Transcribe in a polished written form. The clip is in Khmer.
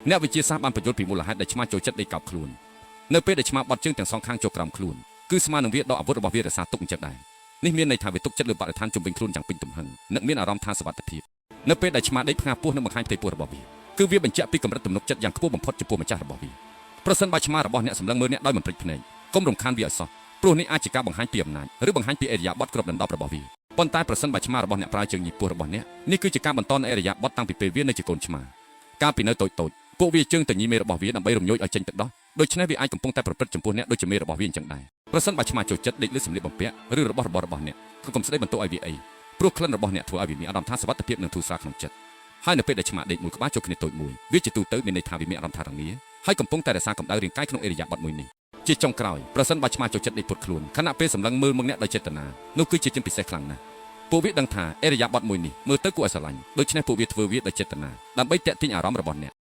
អ្នកវិទ្យាសាស្ត្របានបញ្យល់ពីមូលហេតុដែលឆ្មាចូលចិត្តដេកកោបខ្លួននៅពេលដែលឆ្មាបត់ជើងទាំងសងខាងចូលក្រោមខ្លួនគឺស្មើនឹងវាដកអាវុធរបស់វារក្សាទុកអញ្ចឹងដែរនេះមានន័យថាវាទុកចិត្តលើបរិស្ថានជុំវិញខ្លួនយ៉ាងពេញទំហឹងនិងមានអារម្មណ៍ថាសុវត្ថិភាពនៅពេលដែលឆ្មាដេកផ្ងាពោះនិងបង្ហាញផ្ទៃពោះរបស់វាគឺវាបញ្ជាក់ពីកម្រិតទំនុកចិត្តយ៉ាងខ្ពស់បំផុតចំពោះម្ចាស់របស់វាប្រសិនបើឆ្មារបស់អ្នកសម្លឹងមើលអ្នកដោយមិនព្រិចភ្នែកកុំរំខានវាឲ្យសោះព្រោះនេះអាចជាការបង្ហាញពីអំណាចឬបង្ហាញពីអរិយាប័ត្រគ្រប់ដណ្ដប់របស់វាប៉ុន្តែប្រសិនបើឆ្មារបស់អ្នកប្រើជើងញីពោះរបស់អ្នកនេះគឺជាការបន្តនៃអរិយាប័ត្រតាំងពីពេលវានៅជាកូនឆ្មាកាលពីនៅតូចៗពួកវាជើងទៅញីមេរបស់វាដើម្បីរំញោចឲ្យចេញទឹកដោះដូច្នេះវាអាចកំពុងតែប្រព្រឹត្តចំពោះអ្នកដូចជាមេរបស់វាអញ្ចឹងដែរប្រសិនបើឆ្មាចូលចិត្តដេកលើសម្លៀកបំពាក់ឬរបស់របររបស់អ្នកក៏កុំស្ដីបន្ទោសឲ្យវាអីព្រោះក្លិនរបស់អ្នកធ្វើឲ្យវាមានអារម្មណ៍ថាសុវត្ថិភាពនិងធូរស្រាលក្នុងចិត្តហើយនៅពេលដែលឆ្មាដេកមួយក្បាលចូលគ្នាតូចមួយវាជាទូទៅមានន័យថាវាមានអារម្មណ៍ថារងាហើយកំពុងតែរក្សាកម្ដៅរាងកាយក្នុងអេរិយាប័ត្រមួយនេះជាចុងក្រោយប្រសិនបើឆ្មាចូលចិត្តដេកពុតខ្លួនខណៈពេលសម្លឹងមើលមកអ្នកដោយចេតនានោះគឺជាជំនឿពិសេសខ្លាំងណាស់ពួកវាដឹងថាអេរិយាប័ត្រមួយនេះមើលទៅគួរឲ្យស្រឡាញ់ដូច្នេះពួកវាធ្វើវាដោយចេតនាដើម្បីទាក់ទាញអារម្មណ៍របស់អ្នក